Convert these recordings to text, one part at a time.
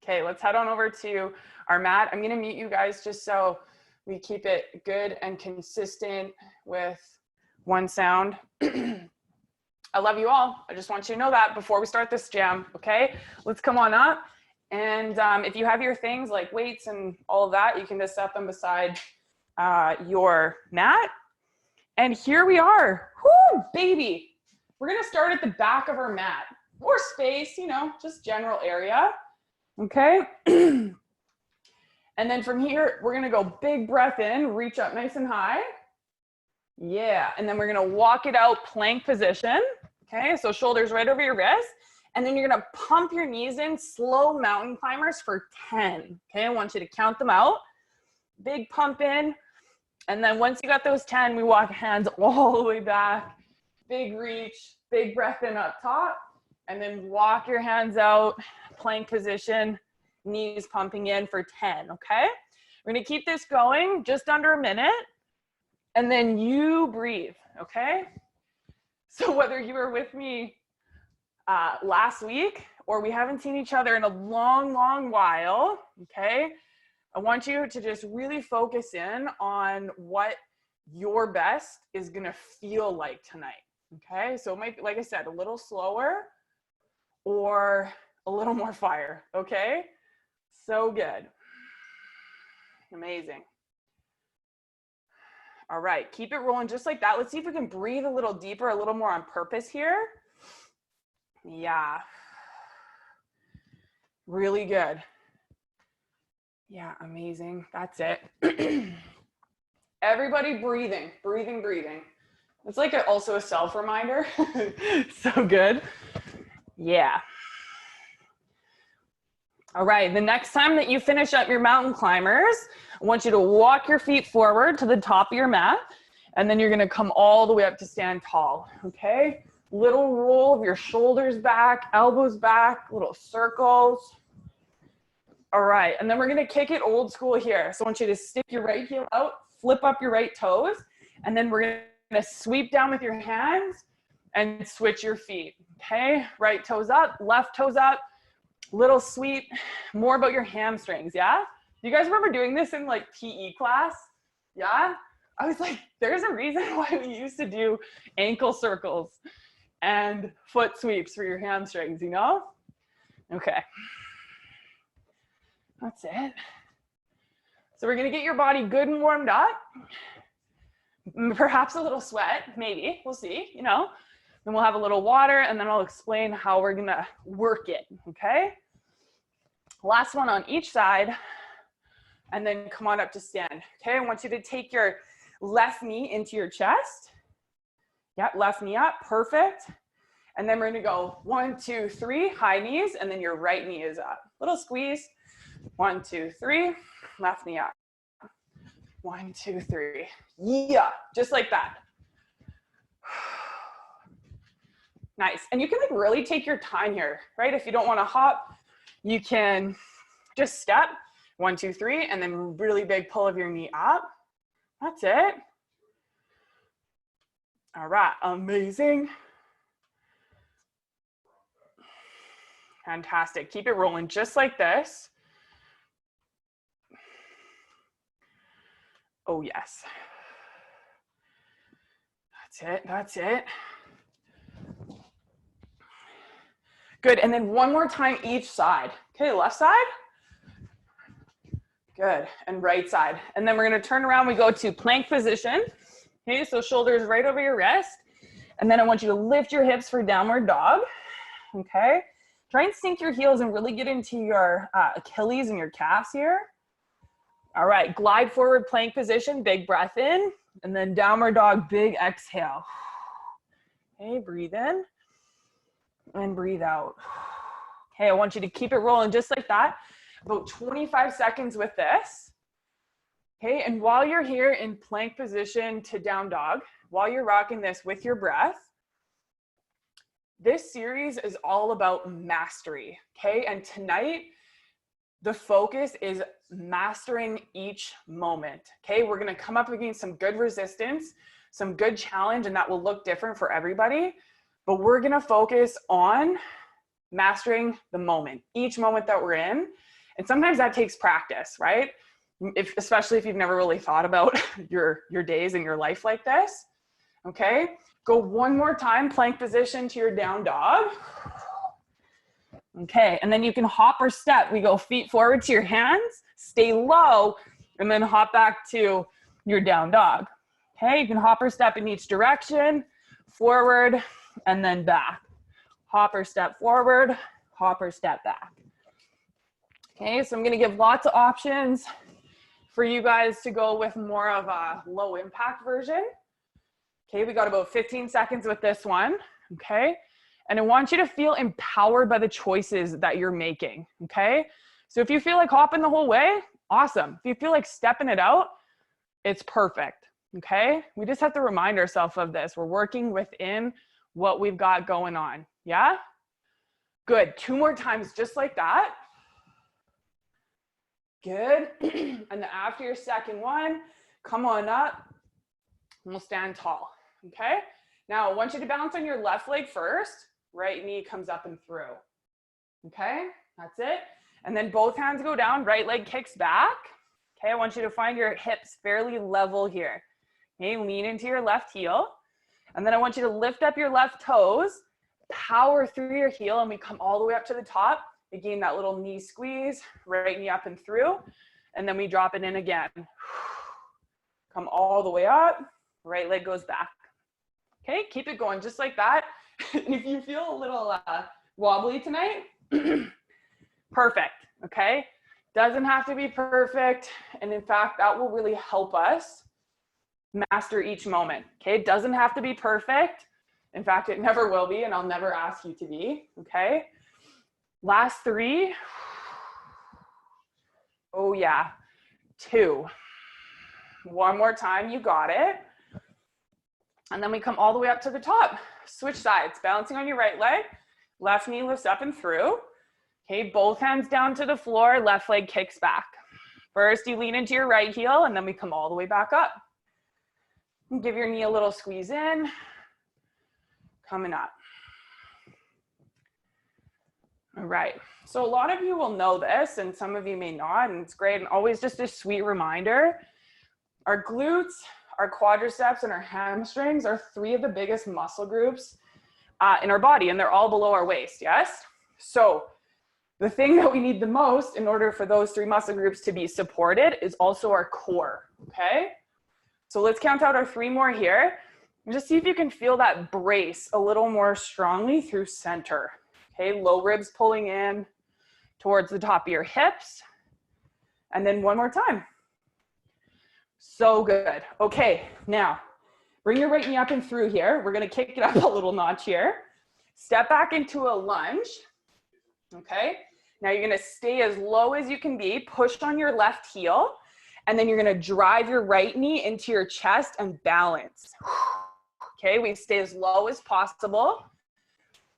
Okay, let's head on over to our mat. I'm gonna mute you guys just so we keep it good and consistent with one sound. I love you all. I just want you to know that before we start this jam, okay? Let's come on up. And if you have your things like weights and all of that, you can just set them beside your mat. And here we are. Whoo, baby. We're gonna start at the back of our mat, or space, you know, just general area, okay? And then from here, we're gonna go big breath in, reach up nice and high. Yeah, and then we're gonna walk it out, plank position. Okay, so shoulders right over your wrist. And then you're gonna pump your knees in, slow mountain climbers for 10. Okay, I want you to count them out. Big pump in. And then once you got those 10, we walk hands all the way back. Big reach, big breath in up top. And then walk your hands out, plank position, knees pumping in for 10, okay? We're gonna keep this going just under a minute. And then you breathe, okay? So whether you were with me last week or we haven't seen each other in a long, long while, okay? I want you to just really focus in on what your best is gonna feel like tonight, okay? So it might be, like I said, a little slower or a little more fire, okay? So good. Amazing. All right, keep it rolling just like that. Let's see if we can breathe a little deeper, a little more on purpose here. Yeah. Really good. Yeah, amazing. That's it. Everybody breathing, breathing, breathing. It's like also a self-reminder. So good. Yeah. All right, the next time that you finish up your mountain climbers, I want you to walk your feet forward to the top of your mat, and then you're gonna come all the way up to stand tall, okay? Little roll of your shoulders back, elbows back, little circles. All right, and then we're gonna kick it old school here. So I want you to stick your right heel out, flip up your right toes, and then we're gonna sweep down with your hands and switch your feet, okay? Right toes up, left toes up, little sweep, more about your hamstrings, yeah? You guys remember doing this in like PE class? Yeah? I was like, there's a reason why we used to do ankle circles and foot sweeps for your hamstrings, you know? Okay. That's it. So we're gonna get your body good and warmed up. Perhaps a little sweat, maybe, we'll see, you know? Then we'll have a little water and then I'll explain how we're gonna work it, okay? Last one on each side and then come on up to stand. Okay, I want you to take your left knee into your chest. Yep, left knee up, perfect. And then we're gonna go 1, 2, 3, high knees, and then your right knee is up. Little squeeze, 1, 2, 3, left knee up. 1, 2, 3, yeah, just like that. Nice, and you can like really take your time here, right? If you don't wanna hop, you can just step, 1, 2, 3, and then really big pull of your knee up. That's it. All right, amazing. Fantastic, keep it rolling just like this. Oh yes. That's it, that's it. Good, and then one more time each side. Okay, left side. Good, and right side. And then we're gonna turn around, we go to plank position. Okay, so shoulders right over your wrist. And then I want you to lift your hips for downward dog. Okay, try and sink your heels and really get into your Achilles and your calves here. All right, glide forward plank position, big breath in, and then downward dog, big exhale. Okay, breathe in and breathe out. Okay, I want you to keep it rolling just like that. About 25 seconds with this. Okay, and while you're here in plank position to down dog, while you're rocking this with your breath, this series is all about mastery, okay? And tonight, the focus is mastering each moment, okay? We're gonna come up against some good resistance, some good challenge, and that will look different for everybody, but we're gonna focus on mastering the moment, each moment that we're in. And sometimes that takes practice, right? Especially if you've never really thought about your days and your life like this. Okay, go one more time, plank position to your down dog. Okay, and then you can hop or step. We go feet forward to your hands, stay low, and then hop back to your down dog. Okay, you can hop or step in each direction, forward, and then back. Hop or step forward, hop or step back. Okay, so I'm gonna give lots of options for you guys to go with more of a low impact version. Okay, we got about 15 seconds with this one, okay? And I want you to feel empowered by the choices that you're making, okay? So if you feel like hopping the whole way, awesome. If you feel like stepping it out, it's perfect, okay? We just have to remind ourselves of this. We're working within what we've got going on, yeah? Good, 2 more times just like that. Good, and then after your second one, come on up, and we'll stand tall. Okay, now I want you to balance on your left leg first, right knee comes up and through. Okay, that's it. And then both hands go down, right leg kicks back. Okay, I want you to find your hips fairly level here. Okay, lean into your left heel. And then I want you to lift up your left toes, power through your heel, and we come all the way up to the top. Again, that little knee squeeze, right knee up and through. And then we drop it in again. Come all the way up, right leg goes back. Okay, keep it going just like that. And if you feel a little wobbly tonight, perfect, okay? Doesn't have to be perfect. And in fact, that will really help us master each moment, okay? It doesn't have to be perfect. In fact, it never will be, and I'll never ask you to be, okay? Last 3. Oh yeah, 2. One more time, you got it. And then we come all the way up to the top. Switch sides, balancing on your right leg. Left knee lifts up and through. Okay, both hands down to the floor, left leg kicks back. First, you lean into your right heel, and then we come all the way back up. And give your knee a little squeeze in. Coming up. All right, so a lot of you will know this, and some of you may not, and it's great, and always just a sweet reminder. Our glutes, our quadriceps, and our hamstrings are 3 of the biggest muscle groups in our body, and they're all below our waist, yes? So the thing that we need the most in order for those 3 muscle groups to be supported is also our core, okay? So let's count out our 3 more here, and just see if you can feel that brace a little more strongly through center. Okay, low ribs pulling in towards the top of your hips. And then one more time. So good. Okay, now bring your right knee up and through here. We're gonna kick it up a little notch here. Step back into a lunge. Okay, now you're gonna stay as low as you can be. Push on your left heel. And then you're gonna drive your right knee into your chest and balance. Okay, we stay as low as possible.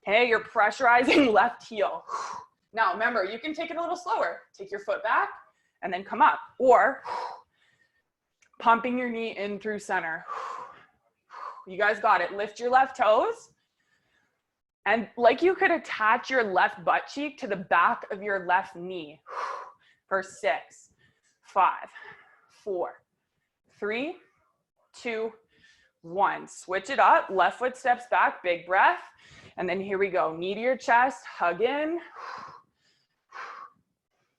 Okay, you're pressurizing left heel. Now remember, you can take it a little slower. Take your foot back and then come up. Or pumping your knee in through center. You guys got it. Lift your left toes. And like you could attach your left butt cheek to the back of your left knee. For 6, 5, 4, 3, 2, 1. Switch it up. Left foot steps back. Big breath. And then here we go. Knee to your chest. Hug in.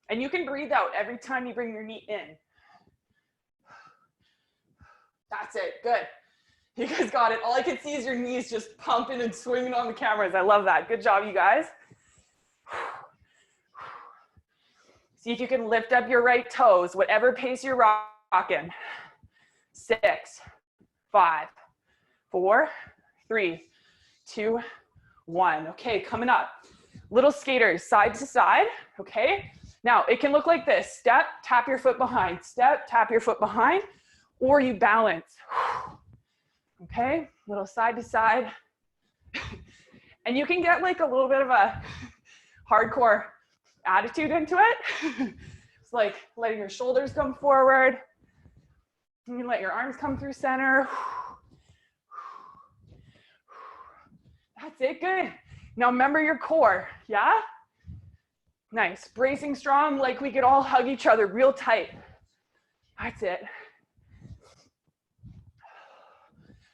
And you can breathe out every time you bring your knee in. That's it. Good. You guys got it. All I can see is your knees just pumping and swinging on the cameras. I love that. Good job, you guys. See if you can lift up your right toes, whatever pace you're rocking. 6, 5, 4, 3, 2, 1. Okay, coming up. Little skaters, side to side, okay? Now, it can look like this. Step, tap your foot behind. Step, tap your foot behind, or you balance. Okay, little side to side. And you can get like a little bit of a hardcore attitude into it. It's like letting your shoulders come forward. You can let your arms come through center. That's it, good. Now remember your core, yeah? Nice, bracing strong, like we could all hug each other real tight. That's it.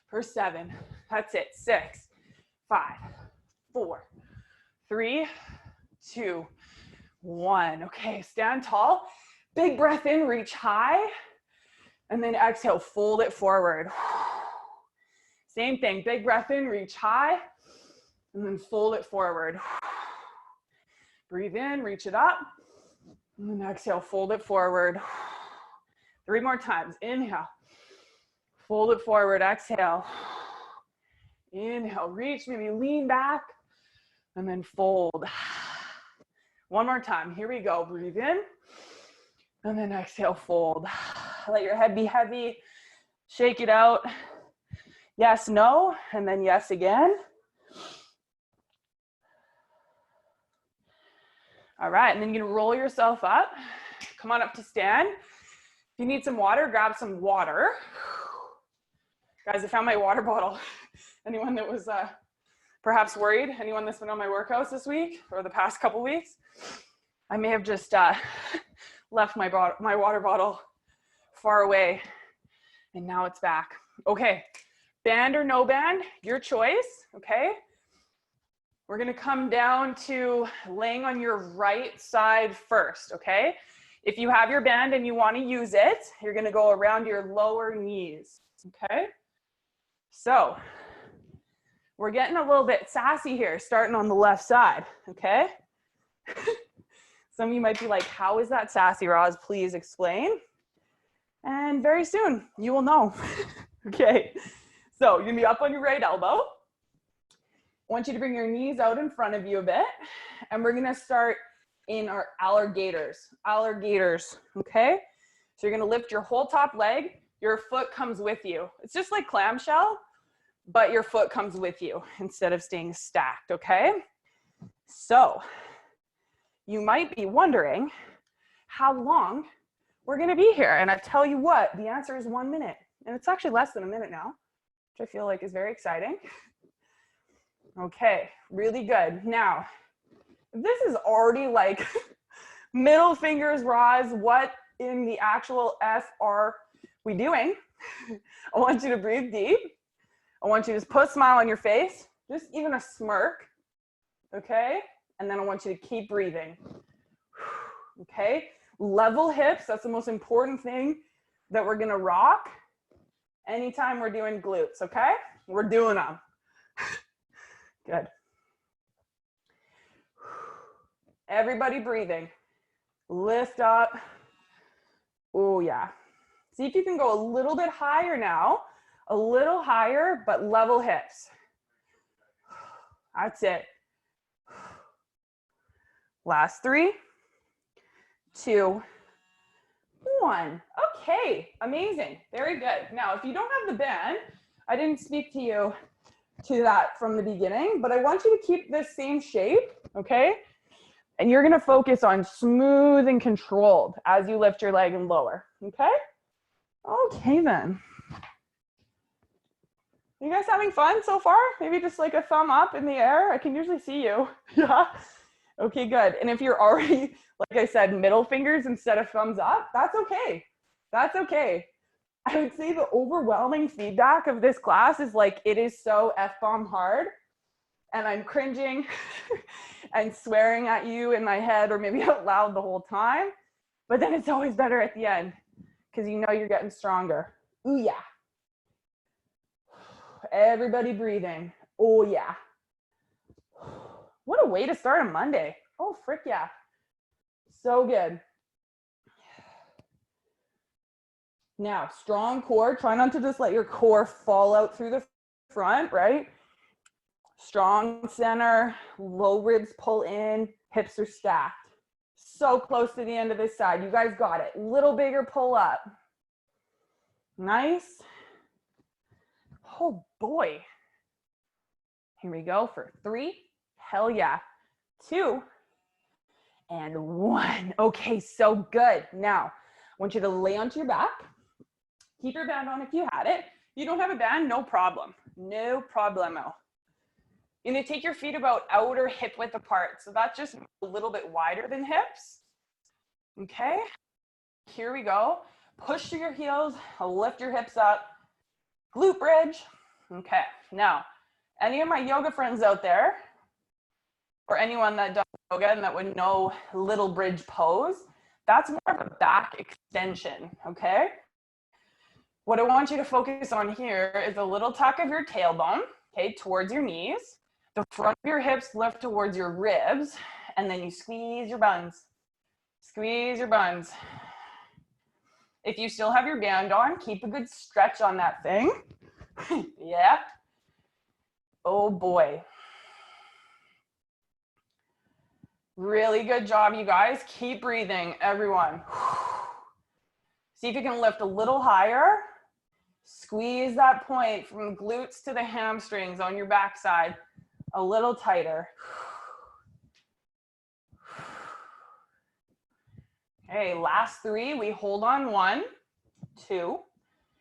For 7, that's it. 6, 5, 4, 3, 2, 1. Okay, stand tall. Big breath in, reach high. And then exhale, fold it forward. Same thing, big breath in, reach high. And then fold it forward. Breathe in, reach it up. And then exhale, fold it forward. 3 more times. Inhale. Fold it forward, exhale. Inhale, reach, maybe lean back. And then fold. 1 more time. Here we go. Breathe in. And then exhale, fold. Let your head be heavy. Shake it out. Yes, no. And then yes again. All right. And then you're going to roll yourself up. Come on up to stand. If you need some water, grab some water. Guys, I found my water bottle. Anyone that was perhaps worried? Anyone that's been on my workouts this week or the past couple weeks? I may have just left my water bottle far away, and now it's back. Okay, band or no band, your choice, okay? We're gonna come down to laying on your right side first, okay? If you have your band and you wanna use it, you're gonna go around your lower knees, okay? So, we're getting a little bit sassy here, starting on the left side, okay? Some of you might be like, how is that sassy, Roz? Please explain. And very soon, you will know. Okay, so you're gonna be up on your right elbow. I want you to bring your knees out in front of you a bit. And we're gonna start in our alligators, okay? So you're gonna lift your whole top leg. Your foot comes with you. It's just like clamshell, but your foot comes with you instead of staying stacked, okay? So you might be wondering how long we're gonna be here. And I tell you what, the answer is 1 minute. And it's actually less than a minute now, which I feel like is very exciting. Okay, really good. Now, this is already like middle fingers, Roz, what in the actual F are we doing? I want you to breathe deep. I want you to just put a smile on your face, just even a smirk, okay? And then I want you to keep breathing, okay? Level hips, that's the most important thing that we're gonna rock anytime we're doing glutes, okay? We're doing them. Good. Everybody breathing. Lift up. Oh yeah. See if you can go a little bit higher now. A little higher, but level hips. That's it. Last 3, 2, 1. Okay, amazing. Very good. Now, if you don't have the band, I didn't speak to you to that from the beginning, but I want you to keep this same shape, okay? And you're gonna focus on smooth and controlled as you lift your leg and lower, okay? Okay then. You guys having fun so far? Maybe just like a thumb up in the air. I can usually see you. Yeah. Okay, good. And if you're already, like I said, middle fingers instead of thumbs up, that's okay. That's okay. I would say the overwhelming feedback of this class is like, it is so F-bomb hard. And I'm cringing and swearing at you in my head or maybe out loud the whole time. But then it's always better at the end because you know you're getting stronger. Ooh, yeah. Everybody breathing. Oh, yeah. What a way to start a Monday. Oh, frick yeah. So good. Now, strong core. Try not to just let your core fall out through the front, right? Strong center, low ribs pull in, hips are stacked. So close to the end of this side. You guys got it. Little bigger pull up. Nice. Oh boy. Here we go for 3. Hell yeah. 2 and 1. Okay, so good. Now, I want you to lay onto your back. Keep your band on if you had it. If you don't have a band, no problem. No problemo. You're gonna take your feet about outer hip width apart. So that's just a little bit wider than hips. Okay, here we go. Push through your heels, lift your hips up, glute bridge. Okay, now, any of my yoga friends out there, or anyone that does yoga and that would know little bridge pose, that's more of a back extension, okay? What I want you to focus on here is a little tuck of your tailbone, okay, towards your knees. The front of your hips lift towards your ribs, and then you squeeze your buns. Squeeze your buns. If you still have your band on, keep a good stretch on that thing. Yeah. Oh boy. Really good job, you guys. Keep breathing, everyone. See if you can lift a little higher. Squeeze that point from the glutes to the hamstrings on your backside a little tighter. Okay, last three, we hold on 1, 2,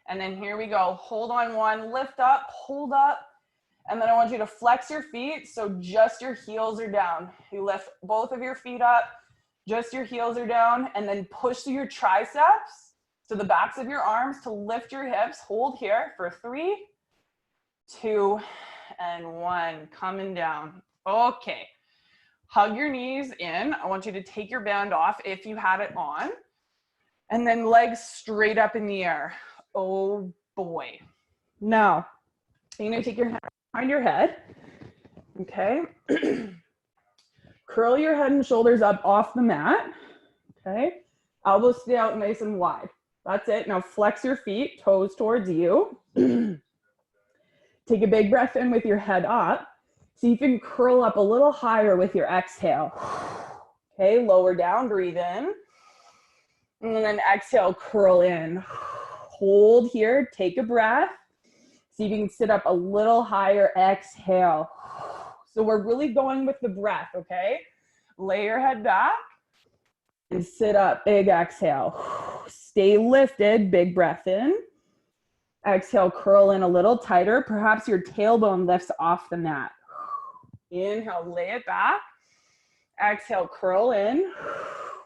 and then here we go. Hold on 1, lift up, hold up, and then I want you to flex your feet so just your heels are down. You lift both of your feet up, just your heels are down, and then push through your triceps, so the backs of your arms to lift your hips. Hold here for 3, 2, and 1, coming down. Okay. Hug your knees in. I want you to take your band off if you had it on. And then legs straight up in the air. Oh boy. Now, you're gonna take your hand behind your head. Okay. Curl your head and shoulders up off the mat. Okay. Elbows stay out nice and wide. That's it. Now flex your feet, toes towards you. Take a big breath in with your head up. See if you can curl up a little higher with your exhale. Okay, lower down, breathe in. And then exhale, curl in. Hold here, take a breath. See if you can sit up a little higher, exhale. So we're really going with the breath, okay? Lay your head back and sit up, big exhale. Stay lifted, big breath in. Exhale, curl in a little tighter. Perhaps your tailbone lifts off the mat. Inhale, lay it back. Exhale, curl in.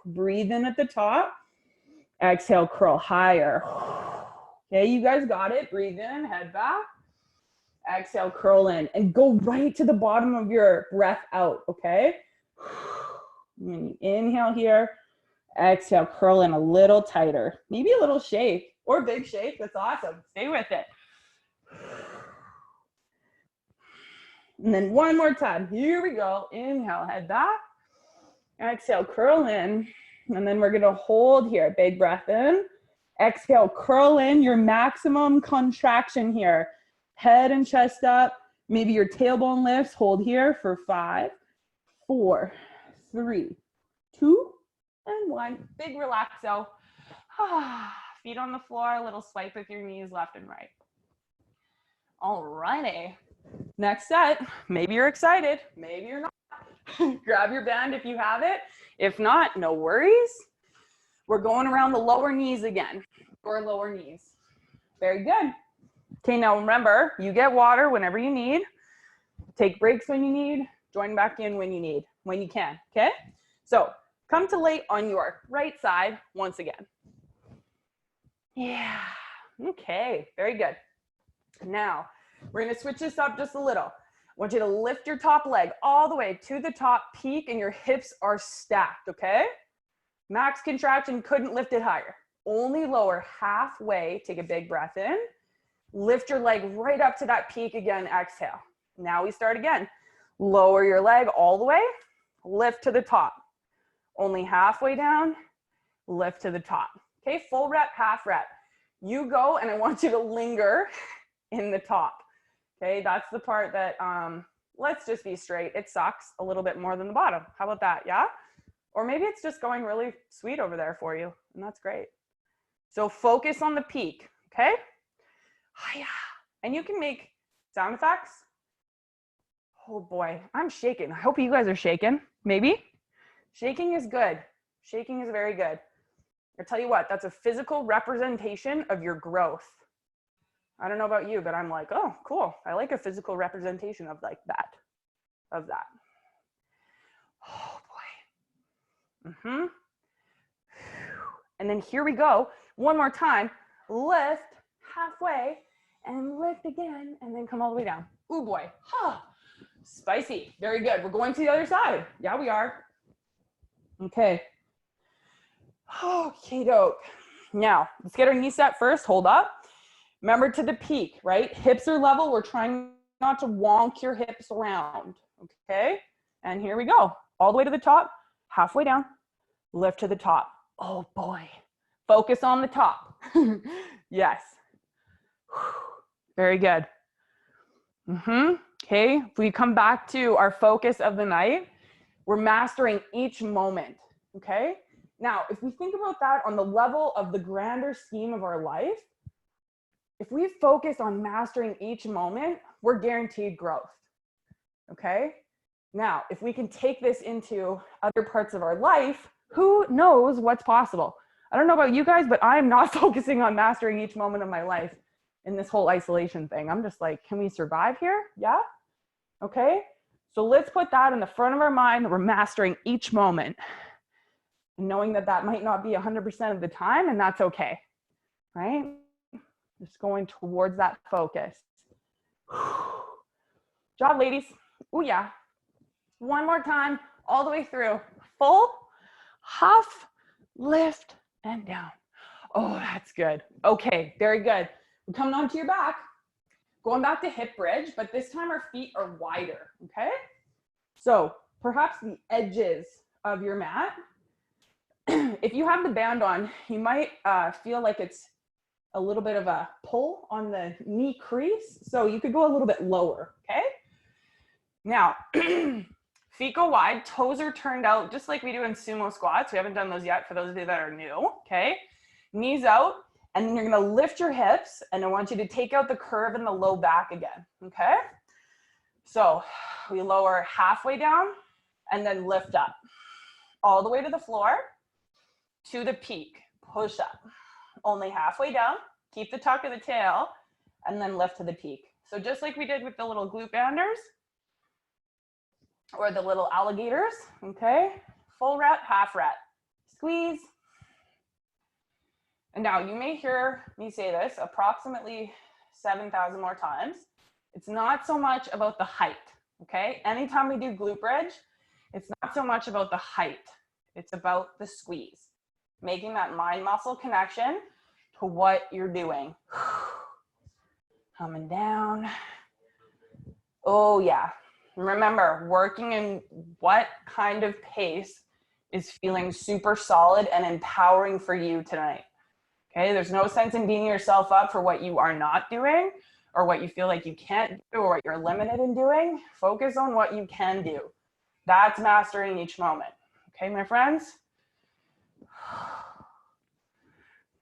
Breathe in at the top. Exhale, curl higher. Okay, you guys got it. Breathe in, head back. Exhale, curl in. And go right to the bottom of your breath out, okay? And you inhale here. Exhale, curl in a little tighter. Maybe a little shake or big shake. That's awesome. Stay with it. And then one more time. Here we go. Inhale, head back. Exhale, curl in. And then we're going to hold here. Big breath in. Exhale, curl in. Your maximum contraction here. Head and chest up. Maybe your tailbone lifts. Hold here for 5, 4, 3, 2, and 1. Big relaxo. Feet on the floor. A little swipe with your knees left and right. All righty. Next set, maybe you're excited, maybe you're not. Grab your band if you have it. If not, no worries. We're going around the lower knees again, or lower knees. Very good. Okay, now remember, you get water whenever you need. Take breaks when you need. Join back in when you need, when you can, okay? So come to lay on your right side once again. Yeah, okay, very good. Now, we're going to switch this up just a little. I want you to lift your top leg all the way to the top, peak, and your hips are stacked, okay? Max contraction, couldn't lift it higher. Only lower halfway. Take a big breath in. Lift your leg right up to that peak again, exhale. Now we start again. Lower your leg all the way, lift to the top. Only halfway down, lift to the top. Okay, full rep, half rep. You go, and I want you to linger in the top. Okay, that's the part that, let's just be straight. It sucks a little bit more than the bottom. How about that, yeah? Or maybe it's just going really sweet over there for you, and that's great. So focus on the peak, okay? And you can make sound effects. Oh boy, I'm shaking. I hope you guys are shaking, maybe. Shaking is good. Shaking is very good. I'll tell you what, that's a physical representation of your growth. I don't know about you, but I'm like, oh, cool. I like a physical representation of like that. of that. Oh boy. And then here we go. One more time. Lift halfway and lift again, and then come all the way down. Ooh boy. Huh. Spicy. Very good. We're going to the other side. Yeah, we are. Okay. Okay, doke. Now, let's get our knee set first. Hold up. Remember to the peak, right? Hips are level. We're trying not to wonk your hips around. Okay? And here we go. All the way to the top, halfway down, lift to the top. Oh boy. Focus on the top. Yes. Very good. Okay, if we come back to our focus of the night, we're mastering each moment, okay? Now, if we think about that on the level of the grander scheme of our life, if we focus on mastering each moment, we're guaranteed growth, okay? Now, if we can take this into other parts of our life, who knows what's possible? I don't know about you guys, but I'm not focusing on mastering each moment of my life in this whole isolation thing. I'm just like, can we survive here? Yeah? Okay? So let's put that in the front of our mind that we're mastering each moment. And knowing that that might not be 100% of the time, and that's okay, right? Just going towards that focus. Job, ladies. Oh yeah. One more time, all the way through. Full, half, lift, and down. Oh, that's good. Okay, very good. We're coming onto your back. Going back to hip bridge, but this time our feet are wider, okay? So perhaps the edges of your mat. If you have the band on, you might feel like it's a little bit of a pull on the knee crease. So you could go a little bit lower, okay? Now, feet go wide, toes are turned out, just like we do in sumo squats. We haven't done those yet for those of you that are new, okay? Knees out, and then you're gonna lift your hips, and I want you to take out the curve in the low back again, okay? So we lower halfway down, and then lift up. All the way to the floor, to the peak, push up. Only halfway down, keep the tuck of the tail, and then lift to the peak. So just like we did with the little glute banders, or the little alligators, okay? Full rep, half rep. Squeeze. And now you may hear me say this approximately 7,000 more times. It's not so much about the height, okay? Anytime we do glute bridge, it's not so much about the height. It's about the squeeze. Making that mind-muscle connection to what you're doing. Coming down. Oh yeah. Remember, working in what kind of pace is feeling super solid and empowering for you tonight. Okay, there's no sense in beating yourself up for what you are not doing or what you feel like you can't do or what you're limited in doing. Focus on what you can do. That's mastering each moment. Okay, my friends?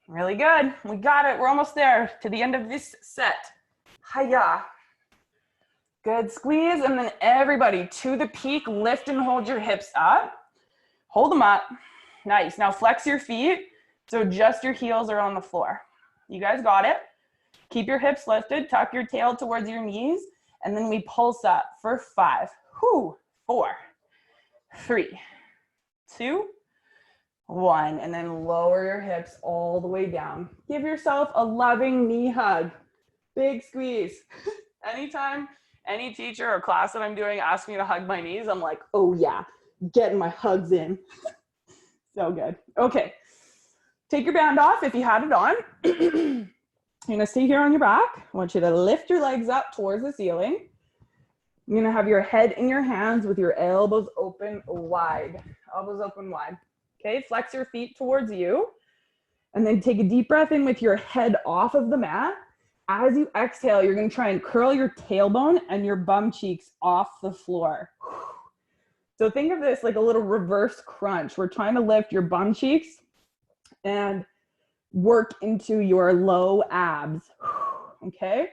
Really good. We got it. We're almost there to the end of this set. Hiya. Good squeeze, and then everybody to the peak, lift and hold your hips up. Hold them up. Nice. Now flex your feet so just your heels are on the floor. You guys got it. Keep your hips lifted, tuck your tail towards your knees, and then we pulse up for 5, 4, 3, 2, 1, and then lower your hips all the way down. Give yourself a loving knee hug. Big squeeze. Anytime any teacher or class that I'm doing asks me to hug my knees, I'm like, oh yeah, getting my hugs in. So good. Okay, take your band off if you had it on. You're gonna stay here on your back. I want you to lift your legs up towards the ceiling. You're gonna have your head in your hands with your elbows open wide. Elbows open wide. Okay, flex your feet towards you. And then take a deep breath in with your head off of the mat. As you exhale, you're gonna try and curl your tailbone and your bum cheeks off the floor. So think of this like a little reverse crunch. We're trying to lift your bum cheeks and work into your low abs, okay?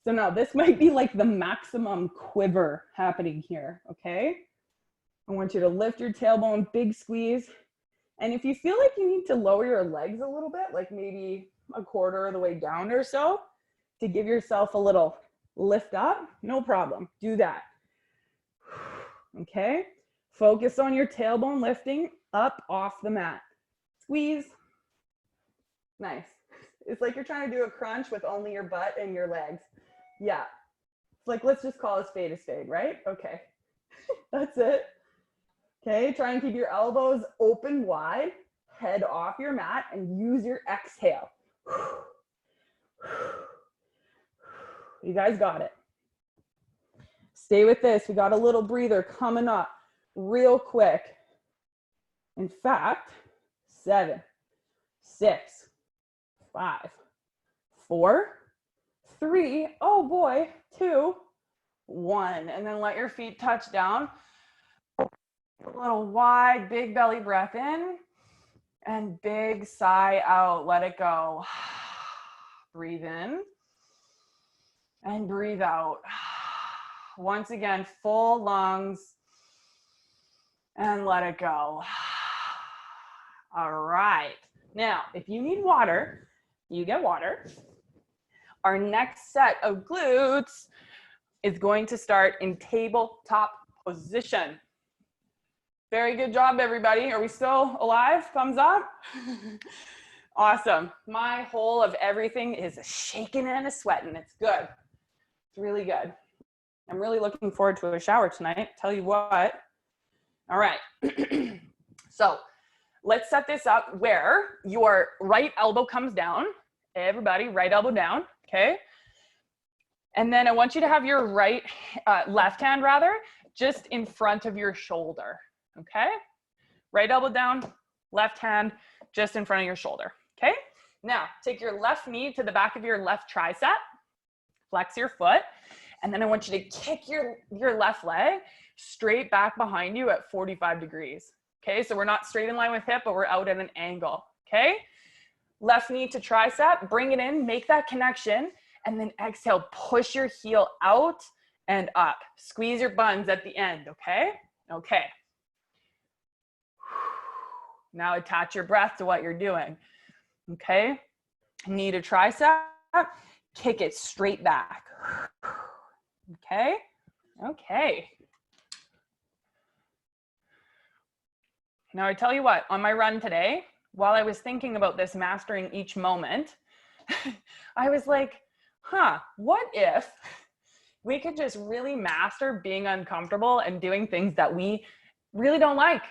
So now this might be like the maximum quiver happening here, okay? I want you to lift your tailbone, big squeeze. And if you feel like you need to lower your legs a little bit, like maybe a quarter of the way down or so, to give yourself a little lift up, no problem, do that. Okay. Focus on your tailbone lifting up off the mat. Squeeze. Nice. It's like you're trying to do a crunch with only your butt and your legs. Yeah. It's like, let's just call a spade, right? Okay. That's it. Okay. Try and keep your elbows open wide, head off your mat, and use your exhale. You guys got it. Stay with this. We got a little breather coming up real quick. In fact, 7, 6, 5, 4, 3, oh boy, 2, 1. And then let your feet touch down. A little wide, big belly breath in and big sigh out. Let it go. Breathe in and breathe out. Once again, full lungs and let it go. All right. Now, if you need water, you get water. Our next set of glutes is going to start in tabletop position. Very good job, everybody. Are we still alive? Thumbs up. Awesome. My whole of everything is a shaking and a sweating. It's good. It's really good. I'm really looking forward to a shower tonight. Tell you what. All right. So let's set this up where your right elbow comes down. Everybody, right elbow down. Okay. And then I want you to have your left hand just in front of your shoulder. Okay. Right elbow down, left hand just in front of your shoulder. Okay. Now take your left knee to the back of your left tricep, flex your foot. And then I want you to kick your left leg straight back behind you at 45 degrees. Okay, so we're not straight in line with hip, but we're out at an angle. Okay, left knee to tricep, bring it in, make that connection, and then exhale, push your heel out and up. Squeeze your buns at the end, okay? Okay. Now attach your breath to what you're doing. Okay, knee to tricep, kick it straight back. Okay, okay. Now I tell you what, on my run today, while I was thinking about this, mastering each moment, I was like, what if we could just really master being uncomfortable and doing things that we really don't like?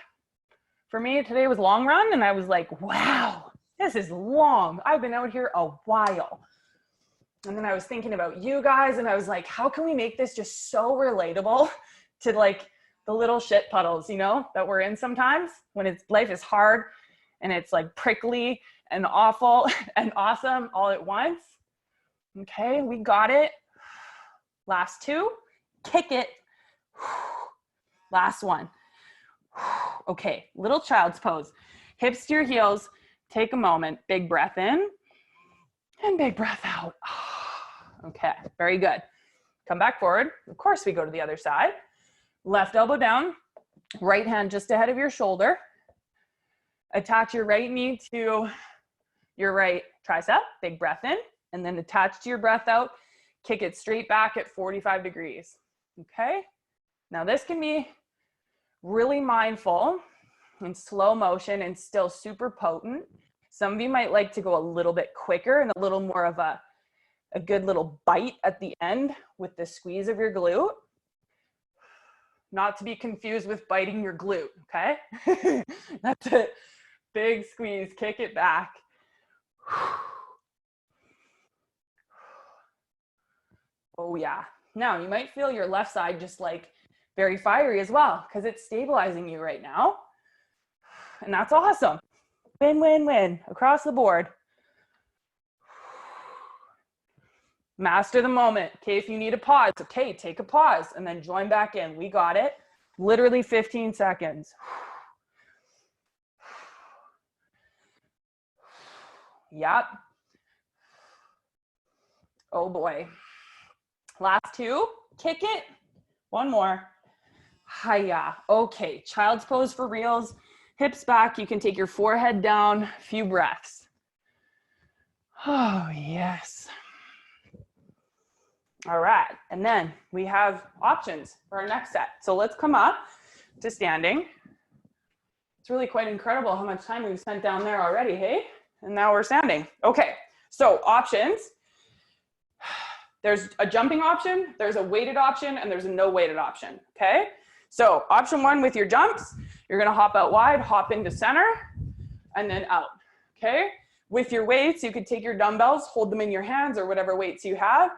For me, today was long run, and I was like, wow, this is long. I've been out here a while. And then I was thinking about you guys, and I was like, how can we make this just so relatable to like the little shit puddles, you know, that we're in sometimes when life is hard and it's like prickly and awful and awesome all at once. Okay, we got it. Last 2, kick it. Last one. Okay, little child's pose. Hips to your heels. Take a moment. Big breath in and big breath out. Okay, very good. Come back forward. Of course, we go to the other side. Left elbow down, right hand just ahead of your shoulder. Attach your right knee to your right tricep. Big breath in, and then attach to your breath out. Kick it straight back at 45 degrees. Okay? Now this can be really mindful and slow motion and still super potent. Some of you might like to go a little bit quicker and a little more of a good little bite at the end with the squeeze of your glute. Not to be confused with biting your glute, okay? That's it. Big squeeze, kick it back. Oh yeah. Now you might feel your left side just like very fiery as well because it's stabilizing you right now. And that's awesome. Win, win, win across the board. Master the moment. Okay, if you need a pause, okay, take a pause and then join back in. We got it. Literally 15 seconds. Yep. Oh boy. Last 2, kick it. One more. Hiya. Okay, child's pose for reals. Hips back. You can take your forehead down. A few breaths. Oh, yes. All right, and then we have options for our next set. So let's come up to standing. It's really quite incredible how much time we've spent down there already, hey? And now we're standing. Okay, so options. There's a jumping option, there's a weighted option, and there's a no weighted option, okay? So option one with your jumps, you're gonna hop out wide, hop into center, and then out, okay? With your weights, you could take your dumbbells, hold them in your hands or whatever weights you have.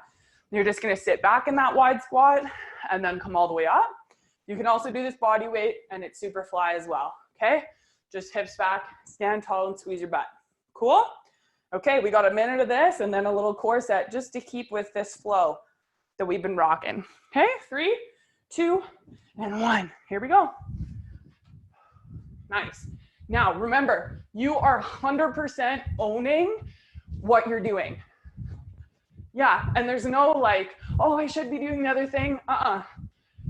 You're just gonna sit back in that wide squat and then come all the way up. You can also do this body weight and it's super fly as well, okay? Just hips back, stand tall and squeeze your butt. Cool? Okay, we got a minute of this and then a little core set just to keep with this flow that we've been rocking. Okay, 3, 2, and 1. Here we go. Nice. Now, remember, you are 100% owning what you're doing. Yeah, and there's no like, oh, I should be doing the other thing.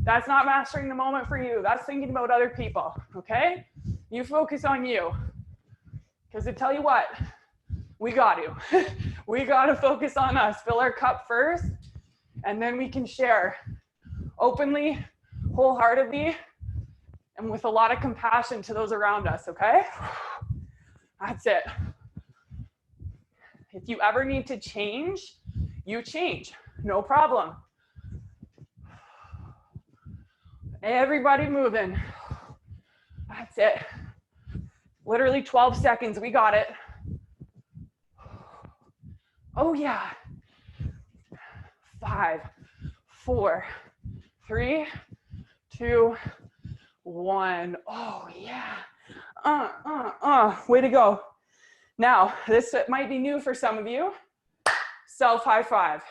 That's not mastering the moment for you. That's thinking about other people, okay? You focus on you. Because I tell you what, we got to. We got to focus on us. Fill our cup first, and then we can share openly, wholeheartedly, and with a lot of compassion to those around us, okay? That's it. If you ever need to change, you change. No problem. Everybody moving. That's it. Literally 12 seconds. We got it. Oh, yeah. 5, 4, 3, 2, 1. Oh, yeah. Way to go. Now, this might be new for some of you. Self high five.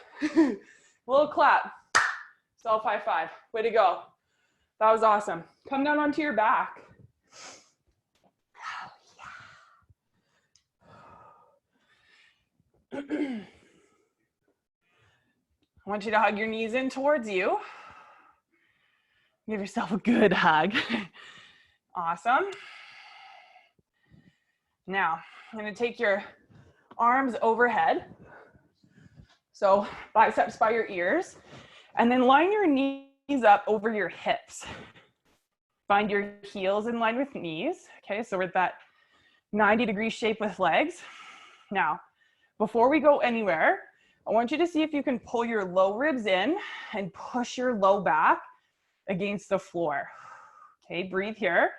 Little clap. Self high five. Way to go. That was awesome. Come down onto your back. Oh, yeah. I want you to hug your knees in towards you. Give yourself a good hug. Awesome. Now, I'm going to take your arms overhead. So biceps by your ears. And then line your knees up over your hips. Find your heels in line with knees. Okay, so we're at that 90-degree shape with legs. Now, before we go anywhere, I want you to see if you can pull your low ribs in and push your low back against the floor. Okay, breathe here.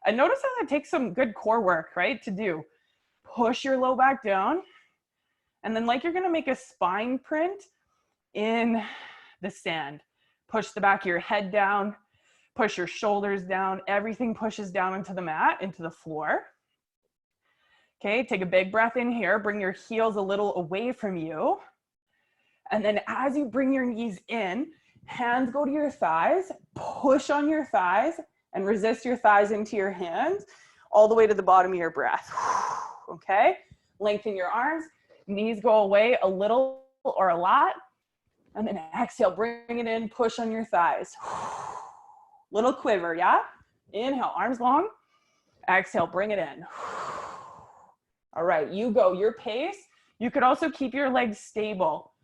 And notice how that takes some good core work, right, to do. Push your low back down. And then like you're gonna make a spine print in the sand. Push the back of your head down, push your shoulders down, everything pushes down into the mat, into the floor. Okay, take a big breath in here, bring your heels a little away from you. And then as you bring your knees in, hands go to your thighs, push on your thighs and resist your thighs into your hands all the way to the bottom of your breath. Okay, lengthen your arms, knees go away a little or a lot. And then exhale, bring it in, push on your thighs. Little quiver, yeah? Inhale, arms long. Exhale, bring it in. All right, you go, your pace. You could also keep your legs stable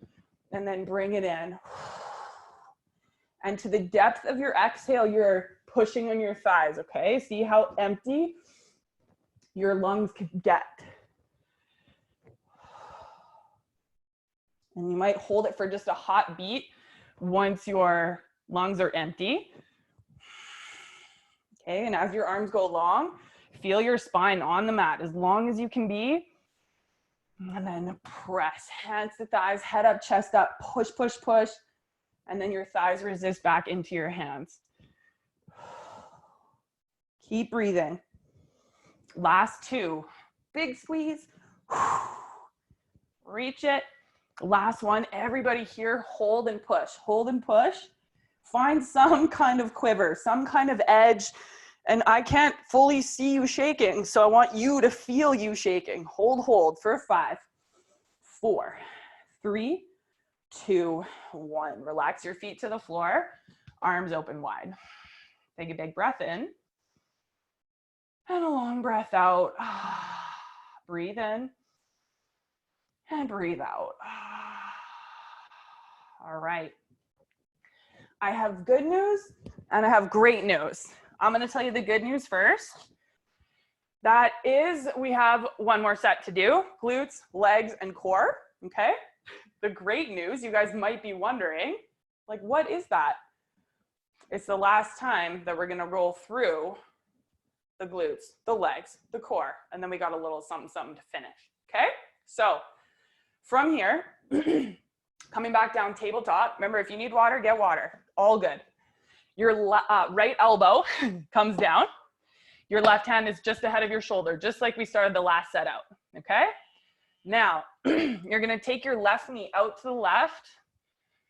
and then bring it in. And to the depth of your exhale, you're pushing on your thighs, okay? See how empty your lungs could get. And you might hold it for just a hot beat once your lungs are empty. Okay, and as your arms go long, feel your spine on the mat as long as you can be. And then press, hands to thighs, head up, chest up, push, push, push. And then your thighs resist back into your hands. Keep breathing. Last 2. Big squeeze. Reach it. Last one. Everybody here, hold and push. Hold and push. Find some kind of quiver, some kind of edge. And I can't fully see you shaking, so I want you to feel you shaking. Hold for 5, 4, 3, 2, 1. Relax your feet to the floor, arms open wide. Take a big breath in and a long breath out. Breathe in and breathe out. All right. I have good news and I have great news. I'm going to tell you the good news first. That is, we have one more set to do, glutes, legs, and core, okay? The great news, you guys might be wondering, like, what is that? It's the last time that we're gonna roll through the glutes, the legs, the core, and then we got a little something, something to finish, okay? So from here, coming back down tabletop, remember if you need water, get water, all good. Your right elbow comes down. Your left hand is just ahead of your shoulder, just like we started the last set out, okay? Now, you're gonna take your left knee out to the left.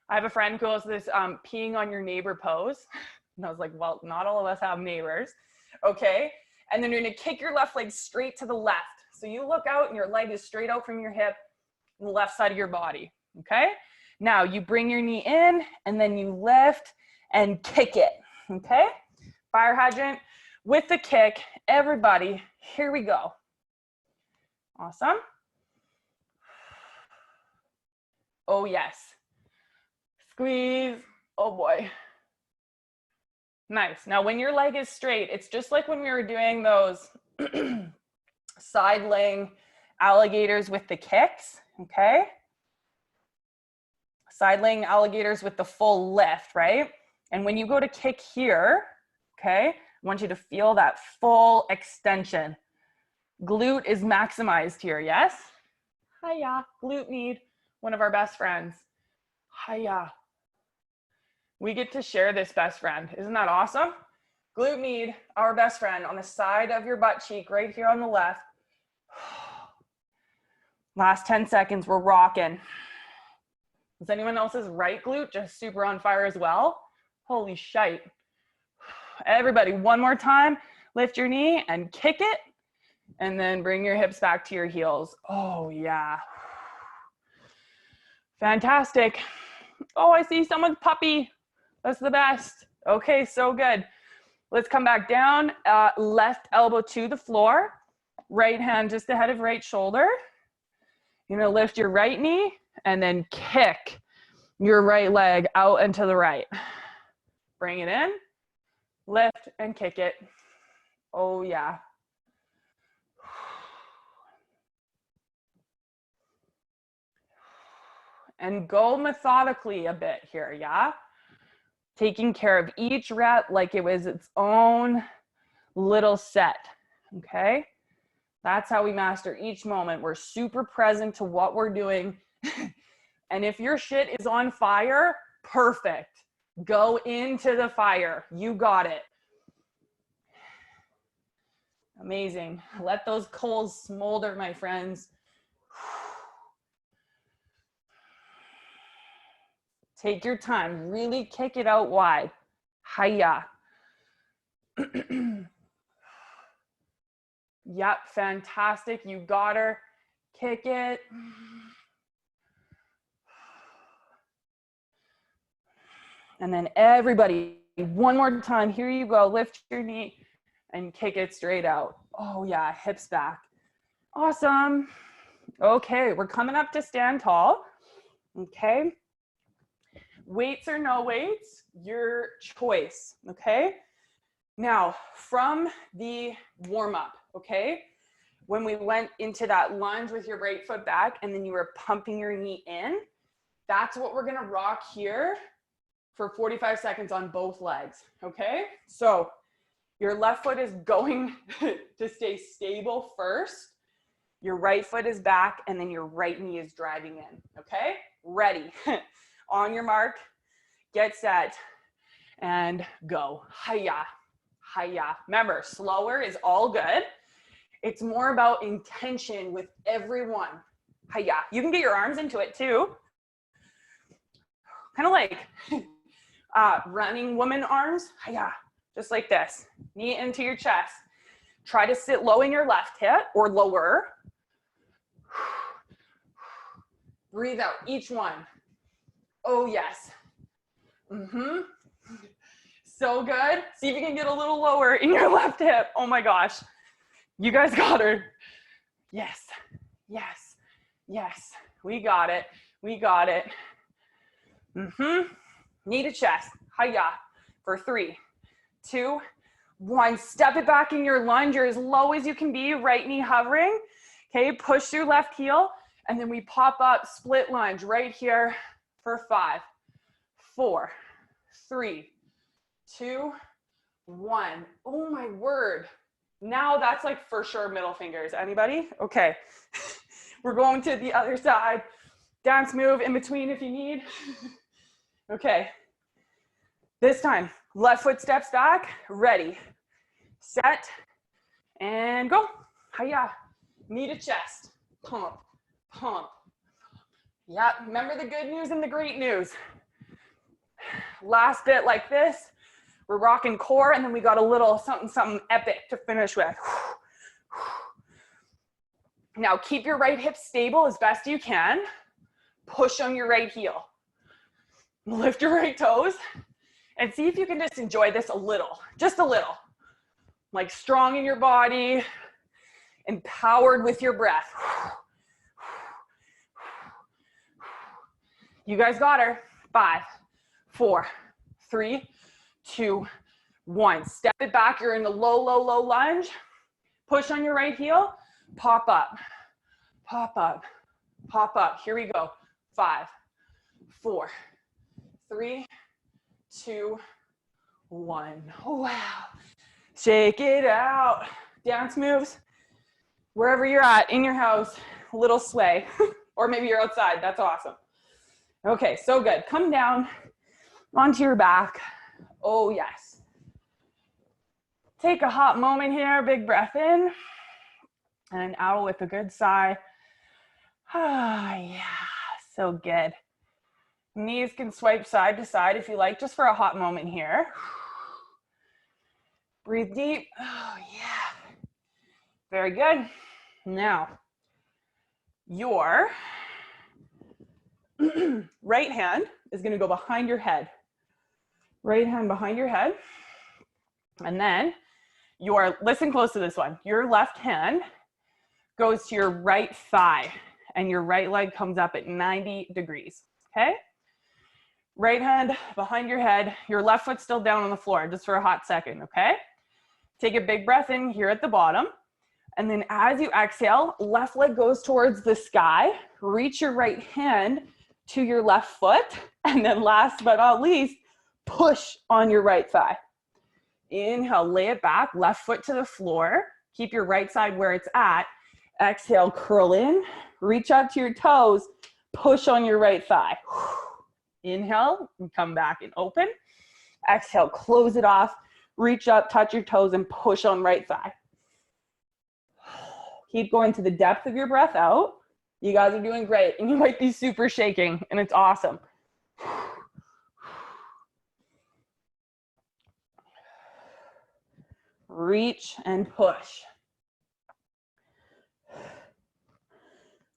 I have a friend who calls this peeing on your neighbor pose. And I was like, well, not all of us have neighbors, okay? And then you're gonna kick your left leg straight to the left. So you look out and your leg is straight out from your hip on the left side of your body, okay? Now, you bring your knee in and then you lift and kick it, okay? Fire hydrant. With the kick, everybody, here we go. Awesome. Oh, yes. Squeeze. Oh, boy. Nice. Now, when your leg is straight, it's just like when we were doing those side laying alligators with the kicks, okay? Side laying alligators with the full lift, right? And when you go to kick here, okay, I want you to feel that full extension. Glute is maximized here, yes? Hiya, glute need, one of our best friends. Hiya. We get to share this best friend. Isn't that awesome? Glute need, our best friend, on the side of your butt cheek, right here on the left. Last 10 seconds, we're rocking. Is anyone else's right glute just super on fire as well? Holy shite. Everybody, one more time, lift your knee and kick it, and then bring your hips back to your heels. Oh yeah. Fantastic. Oh, I see someone's puppy. That's the best. Okay, so good. Let's come back down, left elbow to the floor, right hand just ahead of right shoulder. You're gonna lift your right knee and then kick your right leg out and to the right. Bring it in. Lift and kick it. Oh yeah. And go methodically a bit here, yeah? Taking care of each rep like it was its own little set, okay? That's how we master each moment. We're super present to what we're doing. And if your shit is on fire, perfect. Go into the fire. You got it. Amazing. Let those coals smolder, my friends. Take your time. Really kick it out wide. Hiya. Yep, fantastic. You got her. Kick it. And then everybody, one more time. Here you go. Lift your knee and kick it straight out. Oh yeah, hips back. Awesome. Okay, we're coming up to stand tall. Okay. Weights or no weights, your choice, okay? Now, from the warm-up, okay? When we went into that lunge with your right foot back and then you were pumping your knee in, that's what we're gonna rock here for 45 seconds on both legs, okay? So your left foot is going to stay stable first. Your right foot is back and then your right knee is driving in, okay? Ready. On your mark, get set, and go. Hiya, hiya. Remember, slower is all good. It's more about intention with everyone. Hiya. You can get your arms into it too. Kind of like running woman arms. Hiya. Just like this. Knee into your chest. Try to sit low in your left hip or lower. Breathe out each one. Oh, yes. So good. See if you can get a little lower in your left hip. Oh my gosh. You guys got her. Yes, yes, yes. We got it. We got it. Knee to chest. Hiya. For 3, 2, 1. Step it back in your lunge. You're as low as you can be. Right knee hovering. Okay, push through left heel. And then we pop up, split lunge right here for 5, 4, 3, 2, 1. Oh my word. Now that's like for sure middle fingers. Anybody? Okay. We're going to the other side. Dance move in between if you need. Okay. This time, left foot steps back, ready, set, and go. Hiya. Knee to chest. Pump, pump. Yeah, remember the good news and the great news. Last bit like this. We're rocking core, and then we got a little something, something epic to finish with. Now, keep your right hip stable as best you can. Push on your right heel. Lift your right toes. And see if you can just enjoy this a little, just a little. Like strong in your body, empowered with your breath. You guys got her. 5, 4, 3, 2, 1. Step it back. You're in the low, low, low lunge. Push on your right heel. Pop up, pop up, pop up. Here we go. 5, 4, 3, 2, 1. Wow. Shake it out. Dance moves. Wherever you're at, in your house, a little sway. Or maybe you're outside. That's awesome. Okay, so good. Come down onto your back. Oh, yes. Take a hot moment here. Big breath in. And out with a good sigh. Ah, yeah. So good. Knees can swipe side to side if you like, just for a hot moment here. Breathe deep. Oh, yeah. Very good. Now, your right hand is going to go behind your head. Right hand behind your head. And then listen close to this one. Your left hand goes to your right thigh, and your right leg comes up at 90 degrees. Okay? Right hand behind your head, your left foot still down on the floor, just for a hot second, okay? Take a big breath in here at the bottom. And then as you exhale, left leg goes towards the sky. Reach your right hand to your left foot. And then last but not least, push on your right thigh. Inhale, lay it back, left foot to the floor. Keep your right side where it's at. Exhale, curl in, reach up to your toes, push on your right thigh. Inhale, and come back and open. Exhale, close it off, reach up, touch your toes, and push on right thigh. Keep going to the depth of your breath out. You guys are doing great, and you might be super shaking, and it's awesome. Reach and push.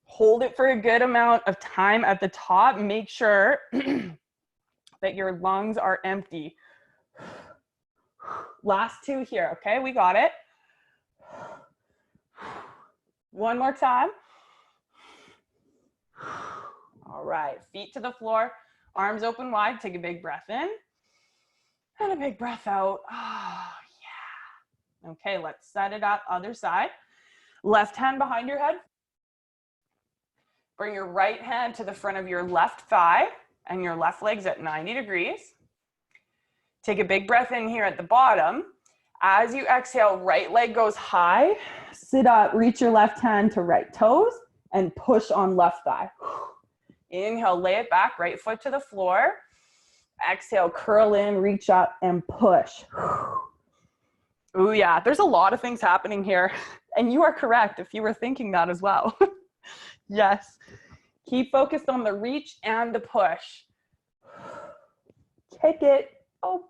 Hold it for a good amount of time at the top. Make sure that your lungs are empty. Last 2 here, okay? We got it. One more time. All right, feet to the floor, arms open wide. Take a big breath in and a big breath out. Oh, yeah. Okay, let's set it up other side. Left hand behind your head. Bring your right hand to the front of your left thigh, and your left leg's at 90 degrees. Take a big breath in here at the bottom. As you exhale, right leg goes high. Sit up, reach your left hand to right toes, and push on left thigh. Inhale, lay it back, right foot to the floor. Exhale, curl in, reach up, and push. Ooh, yeah, there's a lot of things happening here. And you are correct if you were thinking that as well. Yes. Keep focused on the reach and the push. Kick it. Oh,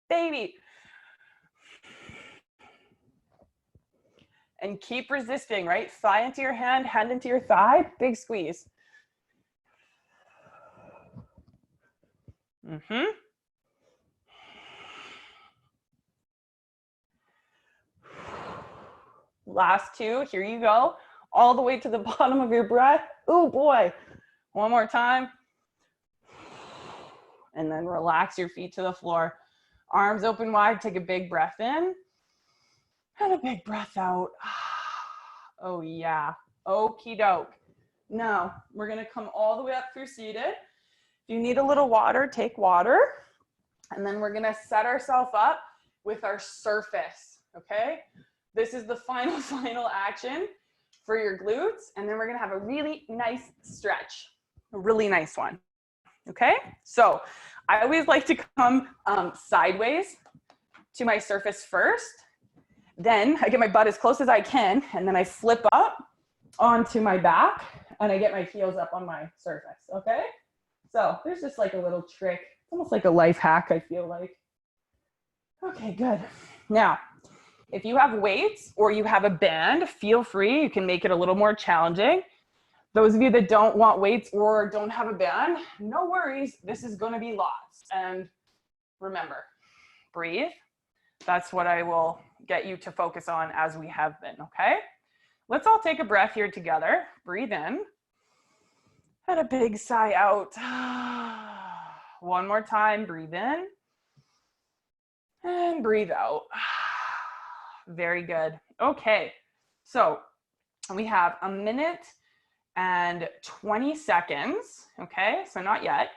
baby. And keep resisting, right? Thigh into your hand into your thigh. Big squeeze. Last 2, here you go. All the way to the bottom of your breath. Oh boy. One more time. and then relax your feet to the floor. Arms open wide, take a big breath in and a big breath out. Oh yeah, okie doke. Now we're gonna come all the way up through seated. If you need a little water, take water. And then we're gonna set ourselves up with our surface, okay? This is the final action for your glutes. And then we're gonna have a really nice stretch, a really nice one, okay? So I always like to come sideways to my surface first. Then I get my butt as close as I can, and then I flip up onto my back, and I get my heels up on my surface, okay? So there's just like a little trick. It's almost like a life hack, I feel like. Okay, good. Now, if you have weights or you have a band, feel free. You can make it a little more challenging. Those of you that don't want weights or don't have a band, no worries. This is going to be lots. And remember, breathe. That's what I will get you to focus on as we have been, okay? Let's all take a breath here together. Breathe in. And a big sigh out. One more time, breathe in. And breathe out. Very good. Okay, so we have a minute and 20 seconds, okay? So not yet,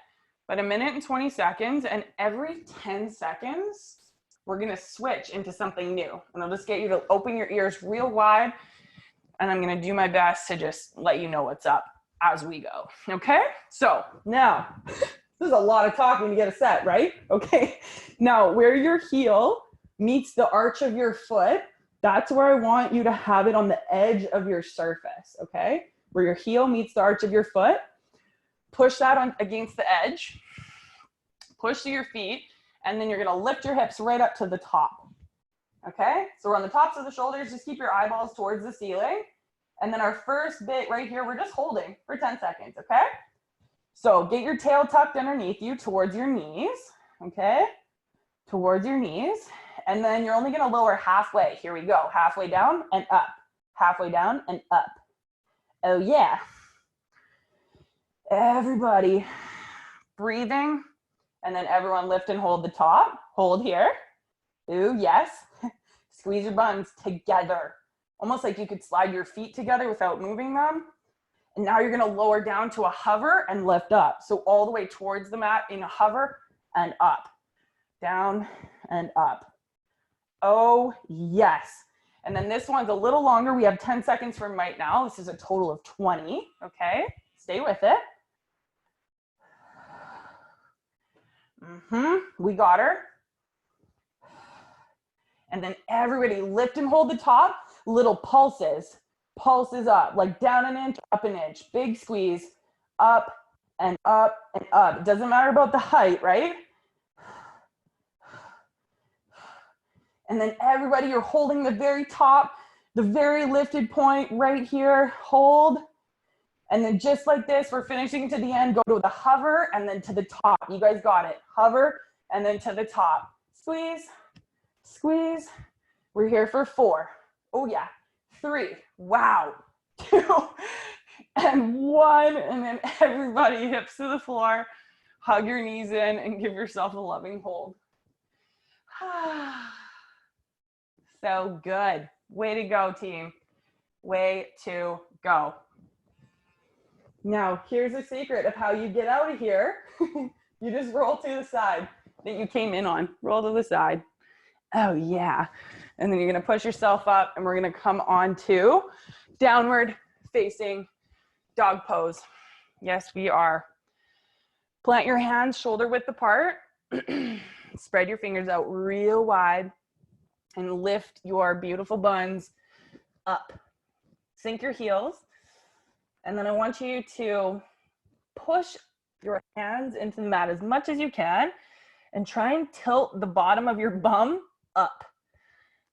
but a minute and 20 seconds, and every 10 seconds, we're gonna switch into something new. And I'll just get you to open your ears real wide, and I'm gonna do my best to just let you know what's up as we go, okay? So now, this is a lot of talking to get a set, right? Okay, now where your heel meets the arch of your foot, that's where I want you to have it on the edge of your surface, okay? Where your heel meets the arch of your foot, push that on against the edge, push to your feet, and then you're gonna lift your hips right up to the top, okay? So we're on the tops of the shoulders, just keep your eyeballs towards the ceiling. And then our first bit right here, we're just holding for 10 seconds, okay? So get your tail tucked underneath you towards your knees, okay? Towards your knees. And then you're only gonna lower halfway. Here we go, halfway down and up. Halfway down and up. Oh yeah. Everybody breathing. And then everyone lift and hold the top. Hold here. Ooh, yes. Squeeze your buns together. Almost like you could slide your feet together without moving them. And now you're gonna lower down to a hover and lift up. So all the way towards the mat in a hover and up. Down and up. Oh, yes. And then this one's a little longer. We have 10 seconds from right now. This is a total of 20, okay? Stay with it. We got her. And then everybody lift and hold the top. Little pulses. Pulses up, like down an inch, up an inch. Big squeeze, up and up and up. It doesn't matter about the height, right? And then everybody, you're holding the very top, the very lifted point right here. Hold. And then just like this, we're finishing to the end. Go to the hover and then to the top. You guys got it. Hover and then to the top. Squeeze, squeeze. We're here for 4. Oh yeah. 3. Wow. 2 and 1. And then everybody hips to the floor. Hug your knees in and give yourself a loving hold. So good. Way to go, team. Way to go. Now, here's a secret of how you get out of here. You just roll to the side that you came in on. Roll to the side. Oh, yeah. And then you're going to push yourself up, and we're going to come on to downward facing dog pose. Yes, we are. Plant your hands shoulder width apart. Spread your fingers out real wide and lift your beautiful buns up. Sink your heels. And then I want you to push your hands into the mat as much as you can and try and tilt the bottom of your bum up.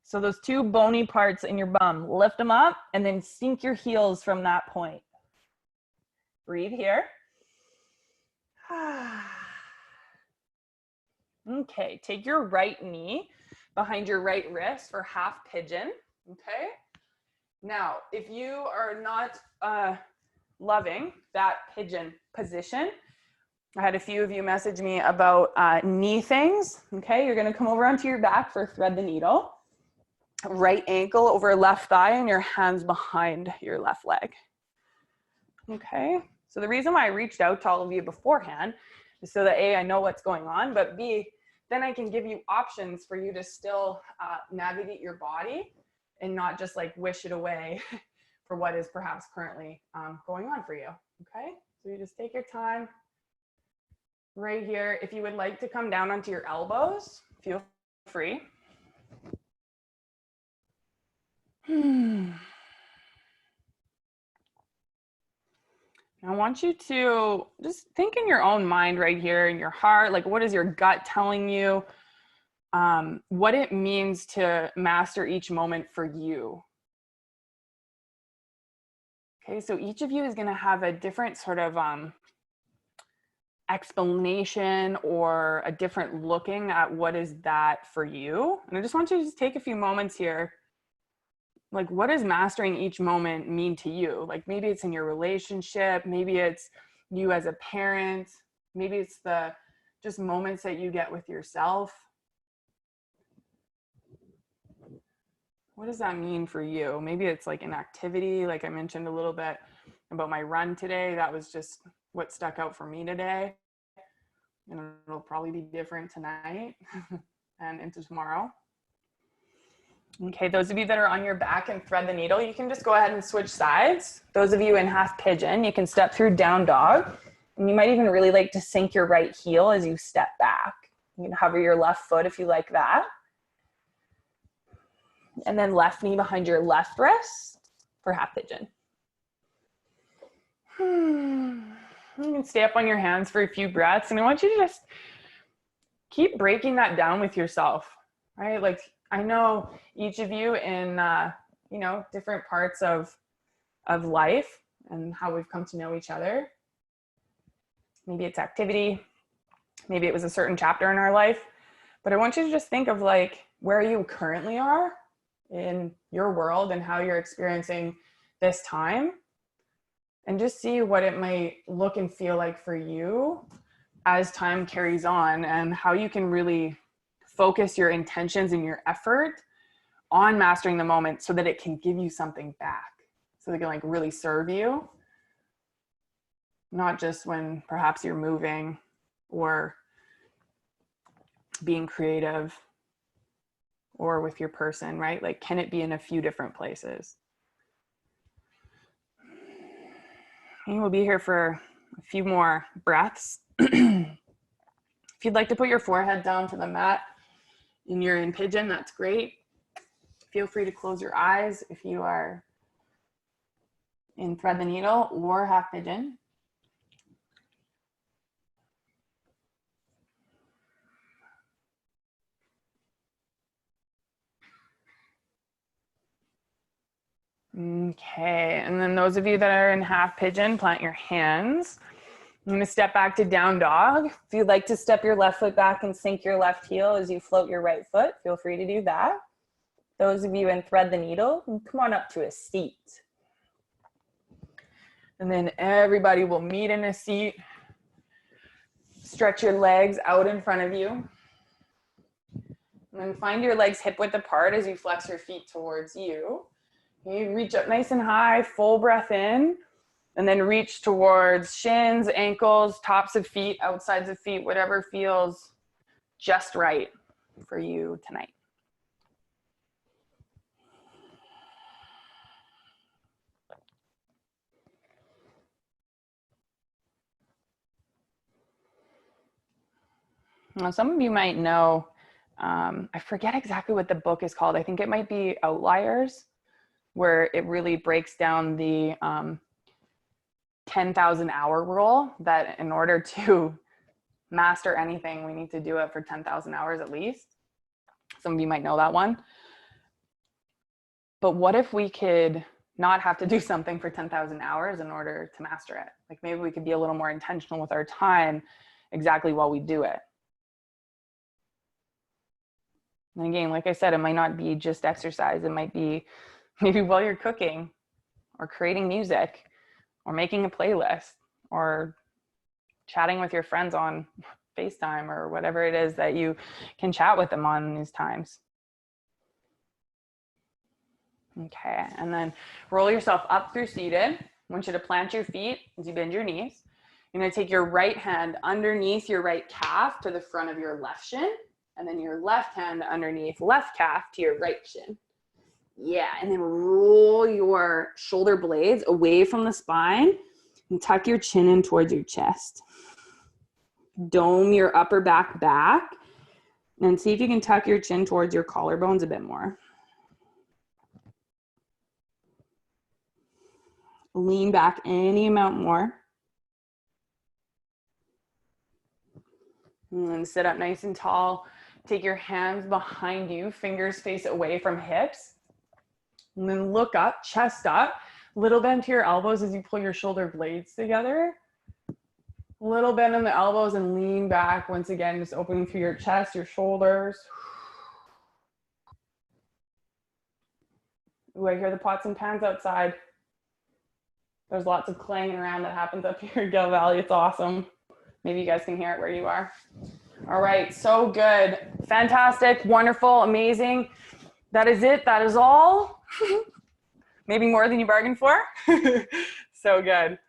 So those 2 bony parts in your bum, lift them up and then sink your heels from that point. Breathe here. Okay, take your right knee behind your right wrist for half pigeon, okay? Now, if you are not loving that pigeon position, I had a few of you message me about knee things. Okay, you're gonna come over onto your back for thread the needle. Right ankle over left thigh and your hands behind your left leg. Okay, so the reason why I reached out to all of you beforehand is so that A, I know what's going on, but B, then I can give you options for you to still navigate your body and not just like wish it away for what is perhaps currently going on for you. Okay, so you just take your time right here. If you would like to come down onto your elbows, feel free. I want you to just think in your own mind right here, in your heart, like what is your gut telling you? What it means to master each moment for you. Okay, so each of you is going to have a different sort of explanation or a different looking at what is that for you. And I just want you to just take a few moments here. Like, what does mastering each moment mean to you? Like, maybe it's in your relationship, maybe it's you as a parent, maybe it's the just moments that you get with yourself. What does that mean for you? Maybe it's like an activity, like I mentioned a little bit about my run today. That was just what stuck out for me today. And it'll probably be different tonight and into tomorrow. Okay, those of you that are on your back and thread the needle, you can just go ahead and switch sides. Those of you in half pigeon, you can step through down dog. And you might even really like to sink your right heel as you step back. You can hover your left foot if you like that. And then left knee behind your left wrist for half pigeon. You can stay up on your hands for a few breaths. And I want you to just keep breaking that down with yourself, right? Like, I know each of you in, you know, different parts of life and how we've come to know each other. Maybe it's activity. Maybe it was a certain chapter in our life. But I want you to just think of like where you currently are in your world and how you're experiencing this time. And just see what it might look and feel like for you as time carries on and how you can really focus your intentions and your effort on mastering the moment so that it can give you something back. So they can like really serve you. Not just when perhaps you're moving or being creative or with your person, right? Like, can it be in a few different places? And we'll be here for a few more breaths. If you'd like to put your forehead down to the mat and you're in pigeon, that's great. Feel free to close your eyes if you are in thread the needle or half pigeon. Okay, and then those of you that are in half pigeon, plant your hands. I'm gonna step back to down dog. If you'd like to step your left foot back and sink your left heel as you float your right foot, feel free to do that. Those of you in thread the needle, come on up to a seat. And then everybody will meet in a seat. Stretch your legs out in front of you. And then find your legs hip width apart as you flex your feet towards you. You reach up nice and high, full breath in, and then reach towards shins, ankles, tops of feet, outsides of feet, whatever feels just right for you tonight. Now, some of you might know, I forget exactly what the book is called. I think it might be Outliers, where it really breaks down the 10,000 hour rule, that in order to master anything, we need to do it for 10,000 hours at least. Some of you might know that one. But what if we could not have to do something for 10,000 hours in order to master it? Like, maybe we could be a little more intentional with our time exactly while we do it. And again, like I said, it might not be just exercise. It might be maybe while you're cooking or creating music or making a playlist or chatting with your friends on FaceTime or whatever it is that you can chat with them on these times. Okay, and then roll yourself up through seated. I want you to plant your feet as you bend your knees. You're gonna take your right hand underneath your right calf to the front of your left shin, and then your left hand underneath left calf to your right shin. Yeah, and then roll your shoulder blades away from the spine and tuck your chin in towards your chest. Dome your upper back back, and see if you can tuck your chin towards your collarbones a bit more. Lean back any amount more. And then sit up nice and tall. Take your hands behind you, fingers face away from hips. And then look up, chest up. Little bend to your elbows as you pull your shoulder blades together. Little bend on the elbows and lean back. Once again, just opening through your chest, your shoulders. Ooh, I hear the pots and pans outside. There's lots of clanging around that happens up here in Gill Valley. It's awesome. Maybe you guys can hear it where you are. All right, so good. Fantastic, wonderful, amazing. That is it, that is all. Maybe more than you bargained for. So good.